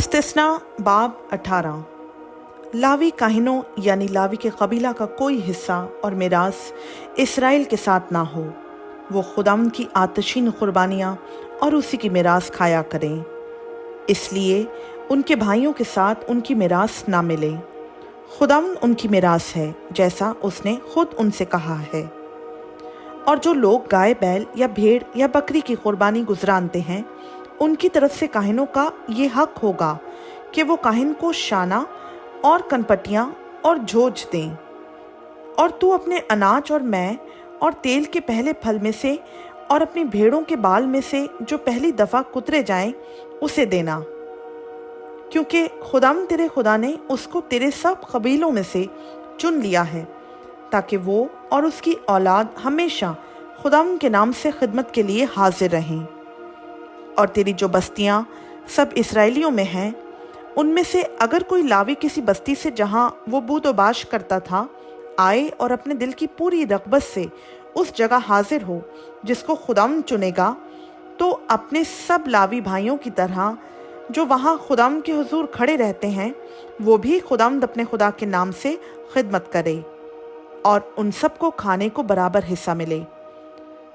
इस्तिस्ना बाब 18। लावी काहिनों यानी लावी के कबीला का कोई हिस्सा और मिरास इसराइल के साथ ना हो। वो खुदावंद की आतशीन कुर्बानियाँ और उसी की मिरास खाया करें, इसलिए उनके भाइयों के साथ उनकी मिरास ना मिले। खुदावंद उनकी मिरास है, जैसा उसने खुद उनसे कहा है। और जो लोग गाय बैल या भेड़ या बकरी की कुर्बानी गुजरानते हैं, उनकी तरफ से काहिनों का ये हक होगा कि वो काहिन को शाना और कनपटियाँ और झोज दें। और तू अपने अनाज और मै और तेल के पहले फल में से और अपनी भेड़ों के बाल में से जो पहली दफ़ा कुतरे जाएं, उसे देना, क्योंकि खुदावंद तेरे खुदा ने उसको तेरे सब कबीलों में से चुन लिया है, ताकि वो और उसकी औलाद हमेशा खुदावंद के नाम से खिदमत के लिए हाजिर रहें। और तेरी जो बस्तियां सब इसराइलियों में हैं, उनमें से अगर कोई लावी किसी बस्ती से जहां वो बूदोबाश करता था आए और अपने दिल की पूरी रग़बत से उस जगह हाजिर हो जिसको खुदावंद चुनेगा, तो अपने सब लावी भाइयों की तरह जो वहाँ खुदावंद के हुजूर खड़े रहते हैं, वो भी खुदावंद अपने खुदा के नाम से खिदमत करे और उन सबको खाने को बराबर हिस्सा मिले,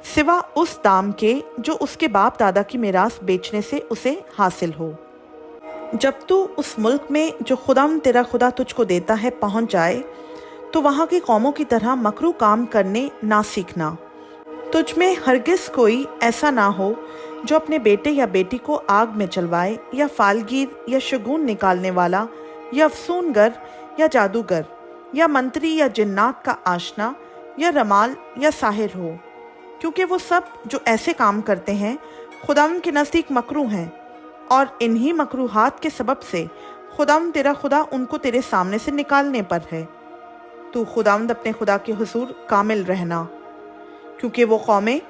सिवा उस दाम के जो उसके बाप दादा की मिरास बेचने से उसे हासिल हो। जब तू उस मुल्क में जो खुदावंद तेरा खुदा तुझको देता है पहुंच जाए, तो वहाँ की कौमों की तरह मकरू काम करने ना सीखना। तुझ में हरगिज़ कोई ऐसा ना हो जो अपने बेटे या बेटी को आग में चलवाए, या फालगीर या शगुन निकालने वाला, या अफसूनगर या जादूगर, या मंत्री या जिन्नात का आशना, या रमाल या साहिर हो, क्योंकि वो सब जो ऐसे काम करते हैं खुदावंद के नज़दीक मकरू हैं, और इन्हीं मकरूहात के सबब से खुदावंद तेरा खुदा उनको तेरे सामने से निकालने पर है। तू खुदावंद अपने खुदा के हुजूर कामिल रहना, क्योंकि वो कौमें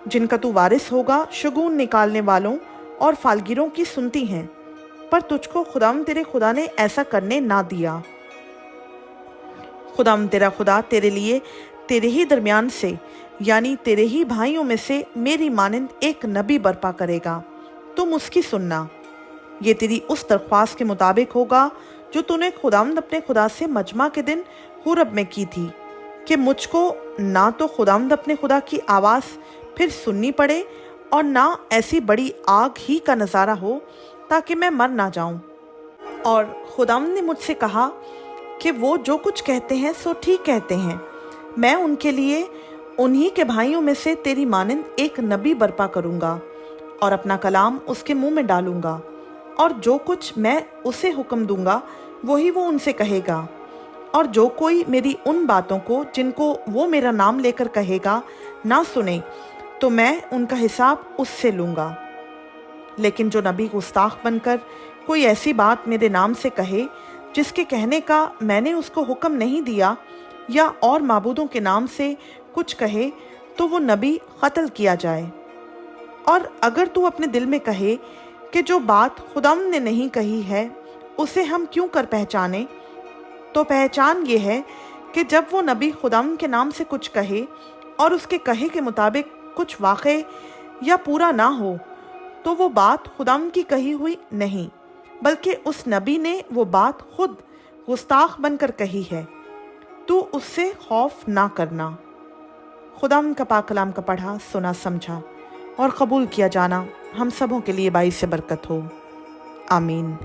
जिनका तू वारिस होगा शगुन निकालने वालों और फालगीरों की सुनती हैं, पर तुझको खुदावंद तेरे खुदा ने ऐसा करने ना दिया। खुदावंद तेरा खुदा तेरे लिए तेरे ही दरमियान से यानी तेरे ही भाइयों में से मेरी मानिंद एक नबी बर्पा करेगा, तुम उसकी सुनना। ये तेरी उस दरख्वास्त के मुताबिक होगा जो तूने खुदावंद अपने खुदा से मजमा के दिन हुरब में की थी, कि मुझको ना तो खुदावंद अपने खुदा की आवाज़ फिर सुननी पड़े और ना ऐसी बड़ी आग ही का नज़ारा हो ताकि मैं मर ना जाऊं। और खुदावंद ने मुझसे कहा कि वो जो कुछ कहते हैं सो ठीक कहते हैं। मैं उनके लिए उन्हीं के भाइयों में से तेरी मानिंद एक नबी बर्पा करूँगा और अपना कलाम उसके मुंह में डालूँगा, और जो कुछ मैं उसे हुक्म दूँगा वही वो उनसे कहेगा। और जो कोई मेरी उन बातों को जिनको वो मेरा नाम लेकर कहेगा ना सुने, तो मैं उनका हिसाब उससे लूँगा। लेकिन जो नबी गुस्ताख बनकर कोई ऐसी बात मेरे नाम से कहे जिसके कहने का मैंने उसको हुक्म नहीं दिया, या और माबूदों के नाम से कुछ कहे, तो वो नबी कत्ल किया जाए। और अगर तू अपने दिल में कहे कि जो बात खुदावंद ने नहीं कही है उसे हम क्यों कर पहचाने, तो पहचान ये है कि जब वो नबी खुदावंद के नाम से कुछ कहे और उसके कहे के मुताबिक कुछ वाक़े या पूरा ना हो, तो वो बात खुदावंद की कही हुई नहीं, बल्कि उस नबी ने वो बात खुद गुस्ताख बनकर कही है। तू उससे खौफ ना करना। खुदावंद का पाक कलाम का पढ़ा, सुना, समझा और कबूल किया जाना हम सबों के लिए बाइस से बरकत हो। आमीन।